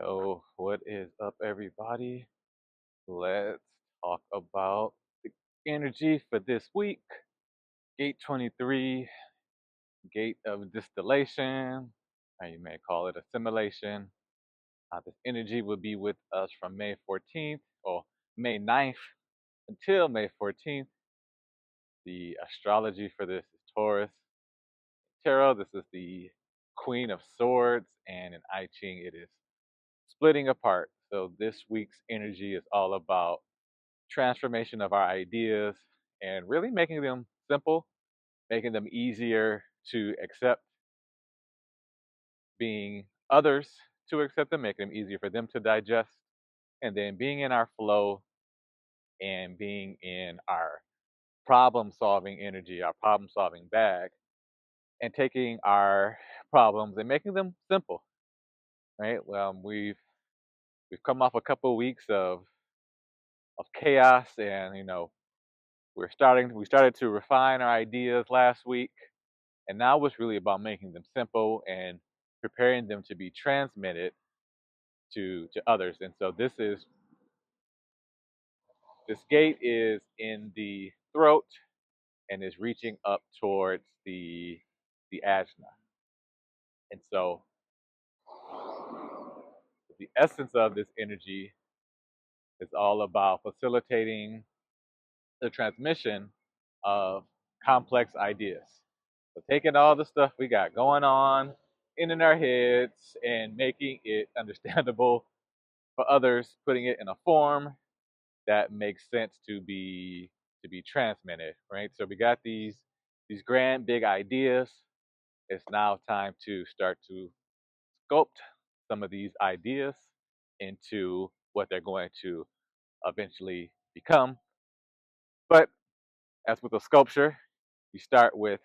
Yo, what is up, everybody? Let's talk about the energy for this week. Gate 23, Gate of Distillation, or you may call it Assimilation. This energy will be with us from May 14th or May 9th until May 14th. The astrology for this is Taurus. Tarot, this is the Queen of Swords, and in I Ching, it is splitting apart. So this week's energy is all about transformation of our ideas and really making them simple, making them easier to accept, being others to accept them, making them easier for them to digest, and then being in our flow and being in our problem solving energy, our problem solving bag, and taking our problems and making them simple, right? Well, we've come off a couple of weeks of chaos, and we started to refine our ideas last week, and now it's really about making them simple and preparing them to be transmitted to others. And so this gate is in the throat and is reaching up towards the ajna. And so the essence of this energy is all about facilitating the transmission of complex ideas. So taking all the stuff we got going on in our heads and making it understandable for others, putting it in a form that makes sense to be transmitted, right? So we got these grand big ideas. It's now time to start to sculpt some of these ideas into what they're going to eventually become. But as with a sculpture, you start with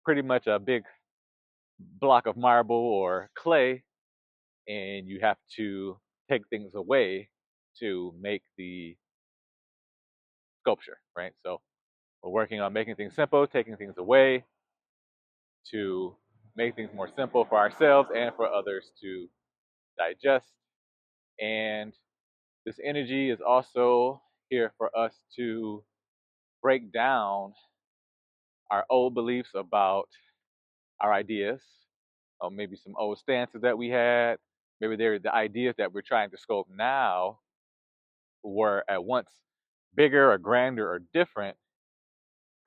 pretty much a big block of marble or clay, and you have to take things away to make the sculpture, right? So we're working on making things simple, taking things away to make things more simple for ourselves and for others to digest. And this energy is also here for us to break down our old beliefs about our ideas, or maybe some old stances that we had. Maybe they're the ideas that we're trying to sculpt now were at once bigger or grander or different,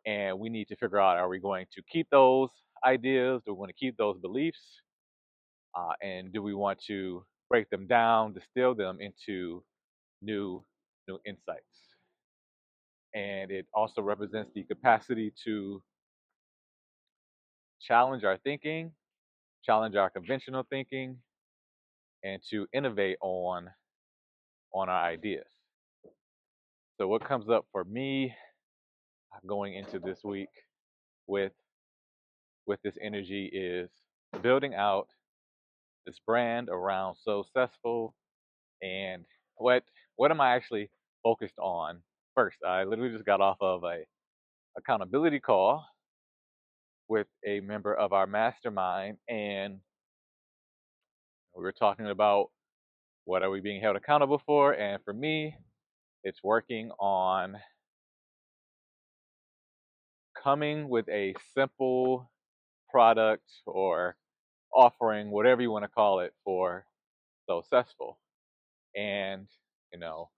and we need to figure out, are we going to keep those ideas? Do we want to keep those beliefs? And do we want to break them down, distill them into new new insights? And it also represents the capacity to challenge our thinking, challenge our conventional thinking, and to innovate on our ideas. So what comes up for me going into this week with with this energy is building out this brand around so successful. And what am I actually focused on first? I literally just got off of a accountability call with a member of our mastermind, and we were talking about what are we being held accountable for. And for me, it's working on coming with a simple product or offering, whatever you want to call it, for successful. And you know,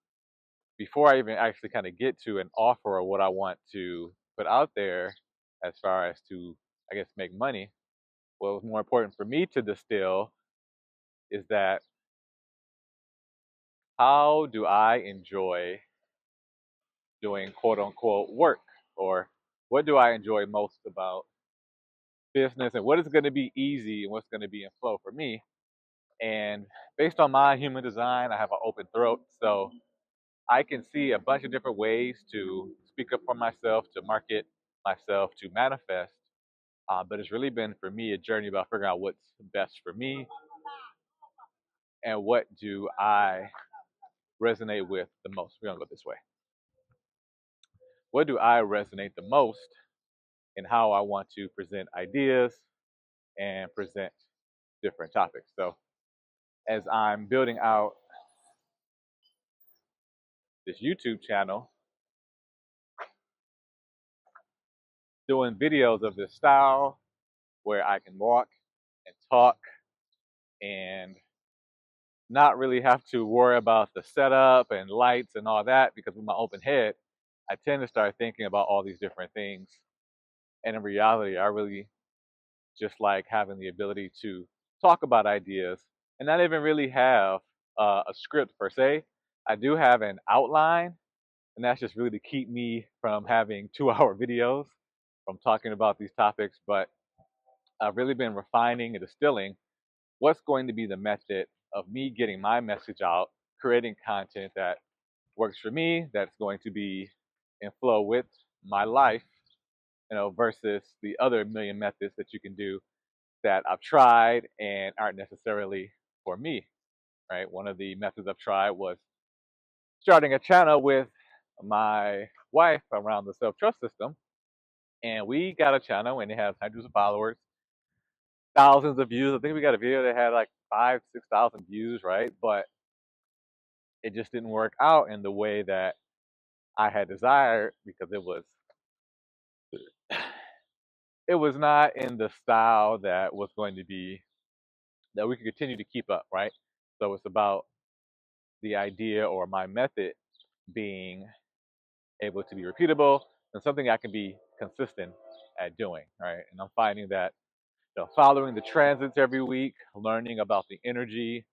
before I even actually kind of get to an offer or what I want to put out there as far as to, I guess, make money, what was more important for me to distill is that how do I enjoy doing quote unquote work, or what do I enjoy most about business, and what is going to be easy and what's going to be in flow for me. And based on my human design, I have an open throat, so I can see a bunch of different ways to speak up for myself, to market myself, to manifest. But it's really been for me a journey about figuring out what's best for me and what do I resonate with the most. We're gonna go this way. What do I resonate the most in how I want to present ideas and present different topics? So as I'm building out this YouTube channel, doing videos of this style where I can walk and talk and not really have to worry about the setup and lights and all that, because with my open head, I tend to start thinking about all these different things. And in reality, I really just like having the ability to talk about ideas and not even really have a script per se. I do have an outline, and that's just really to keep me from having 2 hour videos from talking about these topics. But I've really been refining and distilling what's going to be the method of me getting my message out, creating content that works for me, that's going to be in flow with my life, versus the other million methods that you can do that I've tried and aren't necessarily for me, right? One of the methods I've tried was starting a channel with my wife around the self-trust system, and we got a channel and it has hundreds of followers, thousands of views. I think we got a video that had like 5, 6,000 views, right? But it just didn't work out in the way that I had desired, because it was not in the style that was going to be that we could continue to keep up, right? So it's about the idea or my method being able to be repeatable and something I can be consistent at doing, right? And I'm finding that following the transits every week, learning about the energy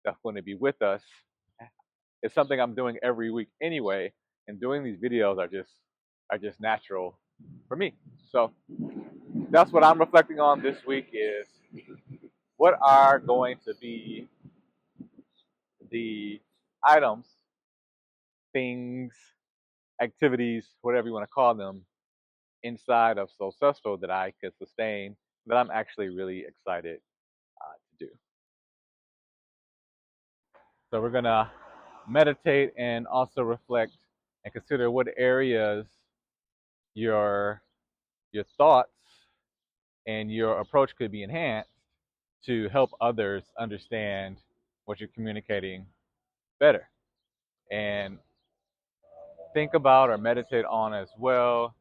that's going to be with us, is something I'm doing every week anyway. And doing these videos are just natural for me. So that's what I'm reflecting on this week: is what are going to be the items, things, activities, whatever you want to call them, inside of Successful that I could sustain, that I'm actually really excited to do. So we're gonna meditate and also reflect and consider what areas your your thoughts and your approach could be enhanced to help others understand what you're communicating better. And think about or meditate on as well,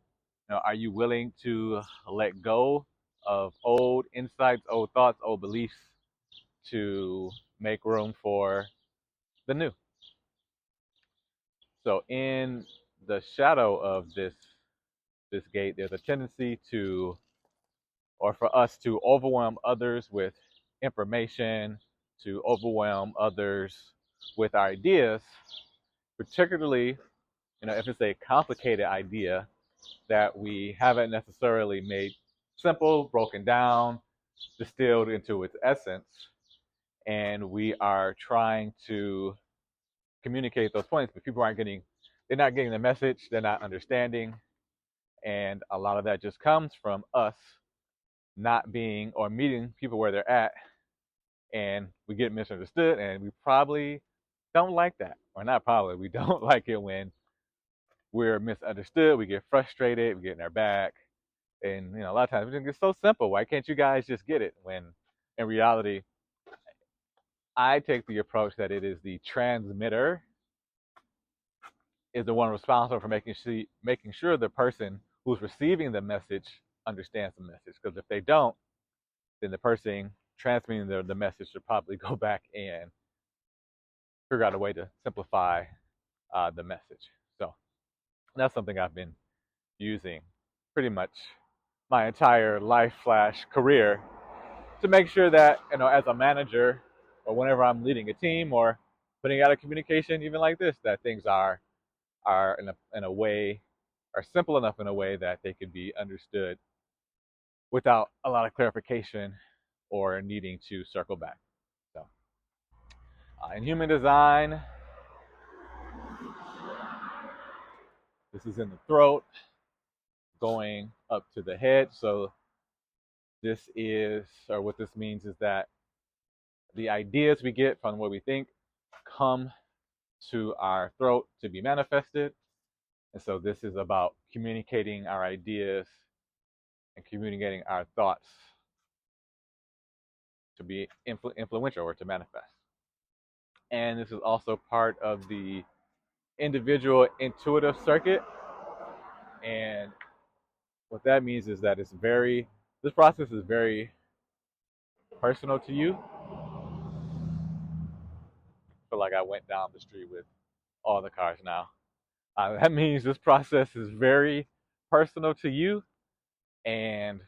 are you willing to let go of old insights, old thoughts, old beliefs to make room for the new? So in the shadow of this gate, there's a tendency to, or for us to overwhelm others with information, to overwhelm others with ideas, particularly, if it's a complicated idea that we haven't necessarily made simple, broken down, distilled into its essence, and we are trying to communicate those points, but people they're not getting the message, they're not understanding, and a lot of that just comes from us not being or meeting people where they're at, and we get misunderstood, and we probably don't like that, or not probably, we don't like it when we're misunderstood. We get frustrated, we get in our back, and a lot of times it's so simple. Why can't you guys just get it? When in reality, I take the approach that it is the transmitter is the one responsible for making sure the person who's receiving the message understands the message. Because if they don't, then the person transmitting the message should probably go back and figure out a way to simplify the message. So that's something I've been using pretty much my entire life / career, to make sure that, as a manager, or whenever I'm leading a team or putting out a communication even like this, that things are in a way, are simple enough in a way that they can be understood without a lot of clarification or needing to circle back. So in human design, this is in the throat, going up to the head. So what this means is that the ideas we get from what we think come to our throat to be manifested. And so this is about communicating our ideas and communicating our thoughts to be influential or to manifest. and this is also part of the individual intuitive circuit. And what that means is that this process is very personal to you. I feel like I went down the street with all the cars now. That means this process is very personal to you, and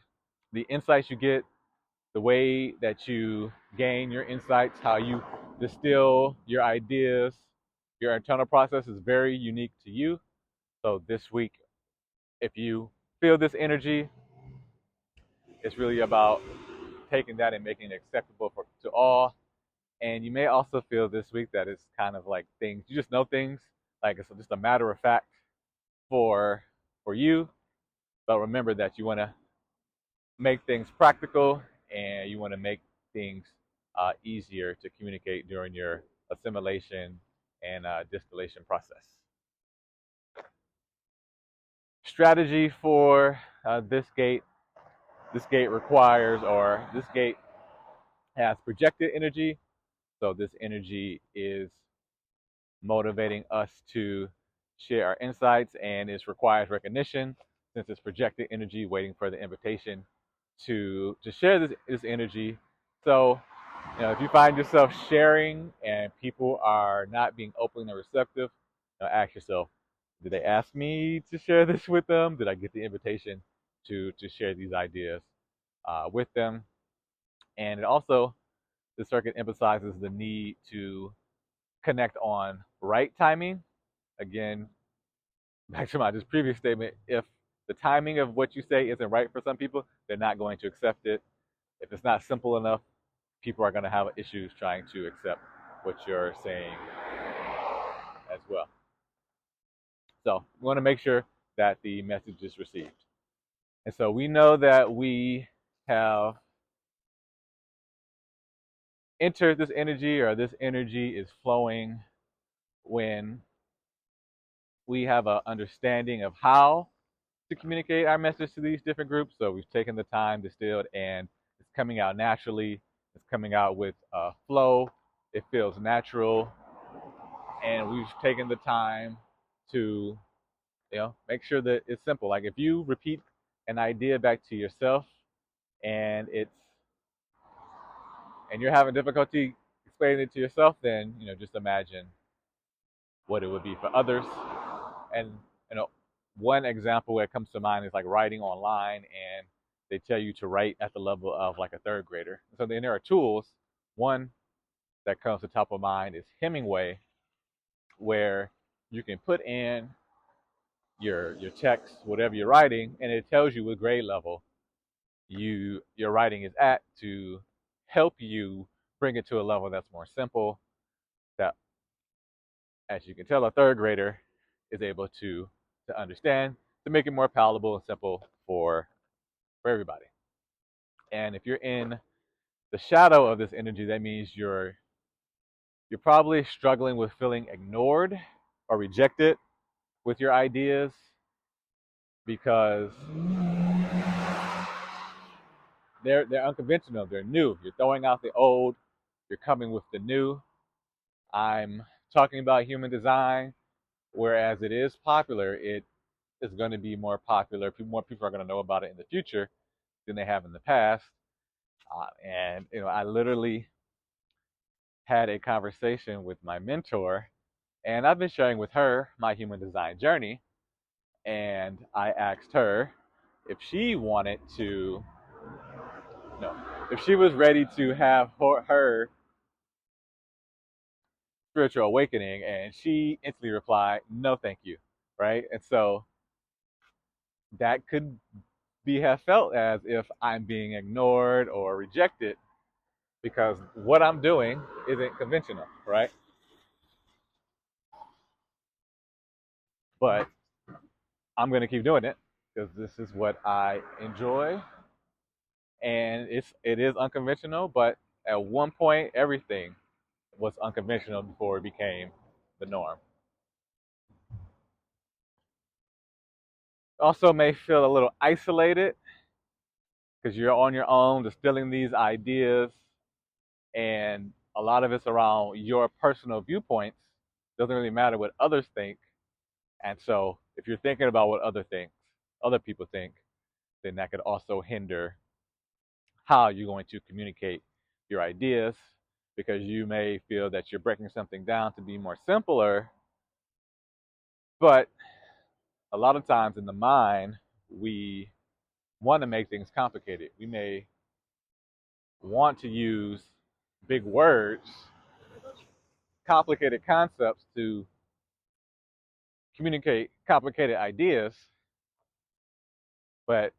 the insights you get, the way that you gain your insights, how you distill your ideas, your internal process is very unique to you. So this week, if you feel this energy, it's really about taking that and making it acceptable to all. And you may also feel this week that it's kind of like things, you just know things, like it's just a matter of fact for you. But remember that you want to make things practical, and you want to make things easier to communicate during your assimilation and distillation process. Strategy for this gate. This gate requires, or this gate has projected energy. So this energy is motivating us to share our insights, and it requires recognition since it's projected energy waiting for the invitation to share this energy. So, if you find yourself sharing and people are not being open and receptive, ask yourself, did they ask me to share this with them? Did I get the invitation to share these ideas with them? And it also, the circuit emphasizes the need to connect on right timing. Again, back to my just previous statement, if the timing of what you say isn't right for some people, they're not going to accept it. If it's not simple enough, people are going to have issues trying to accept what you're saying as well. So we want to make sure that the message is received. And so we know that we have entered this energy, or this energy is flowing when we have an understanding of how to communicate our message to these different groups. So we've taken the time, distilled, and it's coming out naturally. It's coming out with flow. It feels natural, and we've taken the time to, make sure that it's simple. Like if you repeat an idea back to yourself, and you're having difficulty explaining it to yourself, then just imagine what it would be for others. And one example that comes to mind is like writing online, and they tell you to write at the level of like a third grader. So then there are tools. One that comes to top of mind is Hemingway, where you can put in your text, whatever you're writing, and it tells you what grade level your writing is at to help you bring it to a level that's more simple, that, as you can tell, a third grader is able to understand, to make it more palatable and simple for everybody. And if you're in the shadow of this energy, that means you're probably struggling with feeling ignored or rejected with your ideas, because they're unconventional, they're new. You're throwing out the old, you're coming with the new. I'm talking about human design, whereas it is popular, it is going to be more popular. More people are going to know about it in the future than they have in the past. And I literally had a conversation with my mentor, and I've been sharing with her my human design journey. And I asked her if she wanted to, no, if she was ready to have her spiritual awakening, and she instantly replied, "No, thank you." Right? And so that could have felt as if I'm being ignored or rejected because what I'm doing isn't conventional, right? But I'm going to keep doing it because this is what I enjoy, and it is unconventional. But at one point, everything was unconventional before it became the norm. Also, may feel a little isolated because you're on your own, distilling these ideas, and a lot of it's around your personal viewpoints. Doesn't really matter what others think. And so if you're thinking about what other people think, then that could also hinder how you're going to communicate your ideas, because you may feel that you're breaking something down to be more simpler, but a lot of times in the mind, we want to make things complicated. We may want to use big words, complicated concepts to communicate complicated ideas, but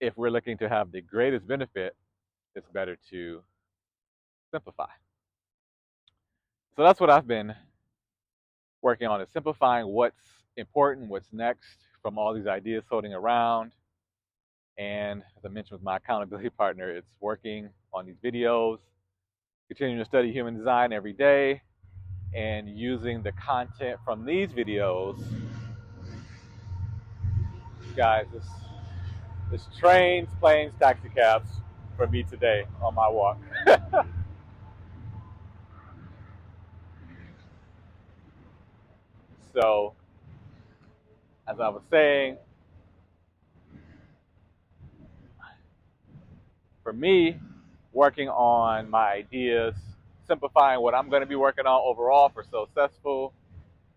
if we're looking to have the greatest benefit, it's better to simplify. So that's what I've been working on, is simplifying what's important, what's next from all these ideas floating around. And as I mentioned with my accountability partner, it's working on these videos, continuing to study human design every day, and using the content from these videos. Guys, it's trains, planes, taxi cabs for me today on my walk. So, as I was saying, for me, working on my ideas, simplifying what I'm going to be working on overall for Successful,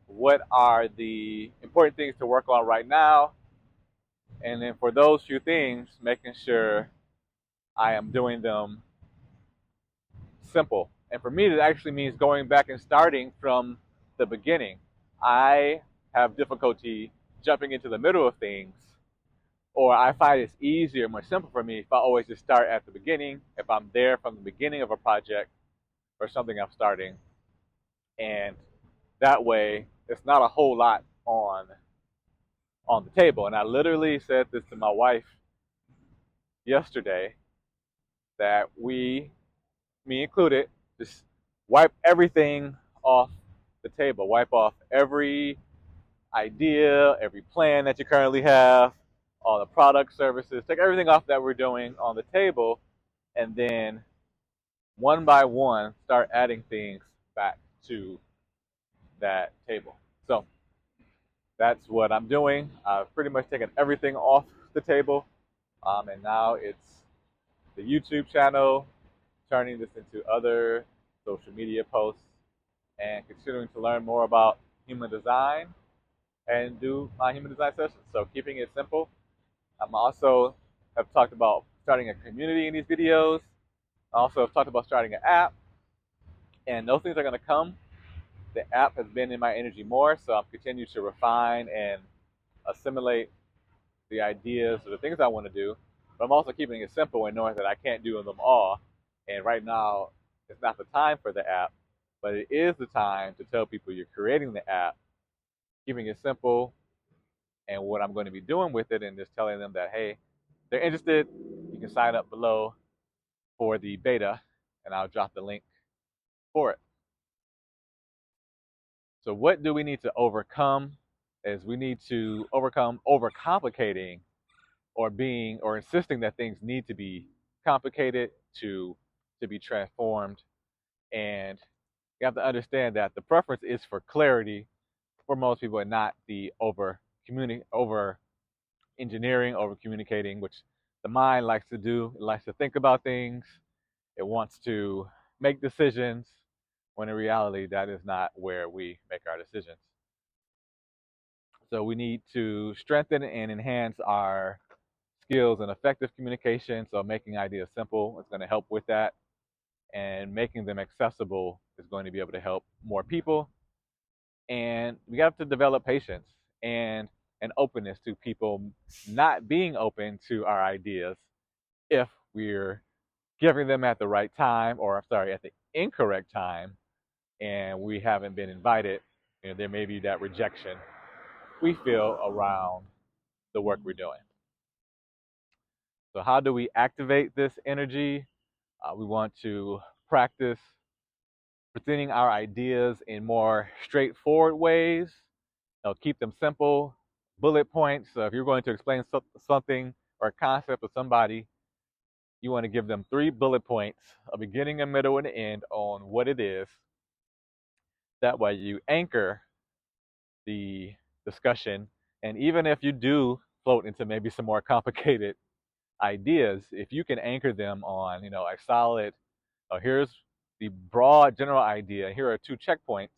what are the important things to work on right now, and then for those few things, making sure I am doing them simple. And for me, that actually means going back and starting from the beginning. I have difficulty jumping into the middle of things, or I find it's easier, more simple for me if I always just start at the beginning, if I'm there from the beginning of a project or something I'm starting. And that way, it's not a whole lot on the table. And I literally said this to my wife yesterday, that me included, just wipe everything off the table. Wipe off every idea, every plan that you currently have, all the product, services, take everything off that we're doing on the table, and then one by one start adding things back to that table. So that's what I'm doing. I've pretty much taken everything off the table, and now it's the YouTube channel, turning this into other social media posts, and continuing to learn more about human design and do my human design sessions. So keeping it simple. I'm also have talked about starting a community in these videos. I also have talked about starting an app, and those things are going to come. The app has been in my energy more, so I'm continuing to refine and assimilate the ideas or the things I want to do. But I'm also keeping it simple and knowing that I can't do them all. And right now, it's not the time for the app, but it is the time to tell people you're creating the app, keeping it simple, and what I'm going to be doing with it, and just telling them that, hey, if they're interested, you can sign up below for the beta, and I'll drop the link for it. So what do we need to overcome? Is we need to overcome overcomplicating or insisting that things need to be complicated to be transformed. And you have to understand that the preference is for clarity for most people, and not the over engineering, over communicating, which the mind likes to do. It likes to think about things. It wants to make decisions, when in reality, that is not where we make our decisions. So we need to strengthen and enhance our skills in effective communication. So making ideas simple is going to help with that, and making them accessible is going to be able to help more people. And we have to develop patience and an openness to people not being open to our ideas if we're giving them at the right time, or I'm sorry, at the incorrect time, and we haven't been invited. There may be that rejection we feel around the work we're doing. So how do we activate this energy? We want to practice presenting our ideas in more straightforward ways. Keep them simple, bullet points. So if you're going to explain something or a concept to somebody, you want to give them 3 bullet points, a beginning, a middle, and an end on what it is. That way you anchor the discussion. And even if you do float into maybe some more complicated ideas, if you can anchor them on, a solid, here's the broad general idea, here are 2 checkpoints,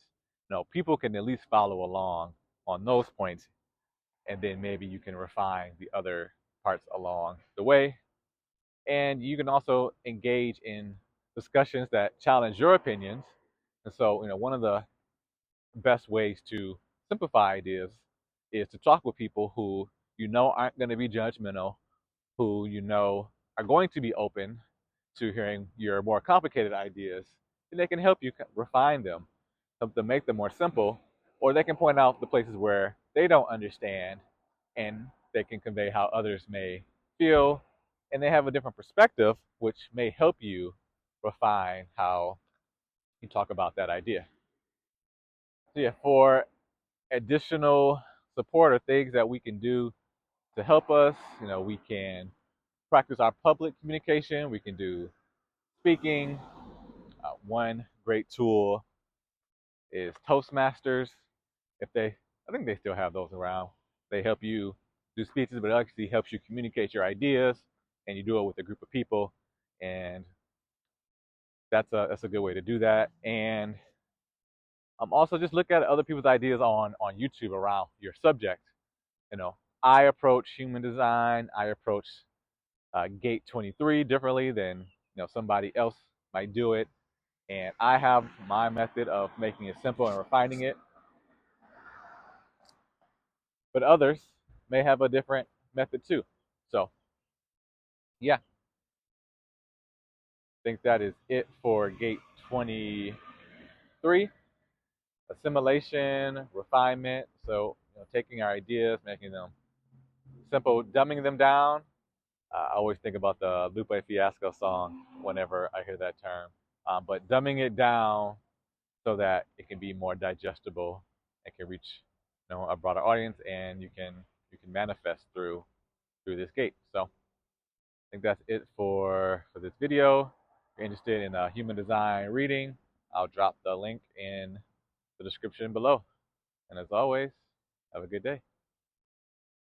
people can at least follow along on those points. And then maybe you can refine the other parts along the way. And you can also engage in discussions that challenge your opinions. And so, one of the best ways to simplify ideas is to talk with people who aren't going to be judgmental, who are going to be open to hearing your more complicated ideas, and they can help you refine them, help them make them more simple, or they can point out the places where they don't understand, and they can convey how others may feel, and they have a different perspective, which may help you refine how you talk about that idea. So yeah, for additional support or things that we can do to help us, we can practice our public communication. We can do speaking. One great tool is Toastmasters. I think they still have those around. They help you do speeches, but it actually helps you communicate your ideas, and you do it with a group of people, and that's a good way to do that. And also just look at other people's ideas on YouTube around your subject. I approach human design. I approach Gate 23 differently than somebody else might do it, and I have my method of making it simple and refining it. But others may have a different method too. So yeah, I think that is it for Gate 23. Assimilation, refinement. So taking our ideas, making them simple, dumbing them down. I always think about the Lupe Fiasco song whenever I hear that term. But dumbing it down so that it can be more digestible, it can reach a broader audience, and you can manifest through this gate. So I think that's it for this video. If you're interested in a human design reading, I'll drop the link in the description below. And as always, have a good day.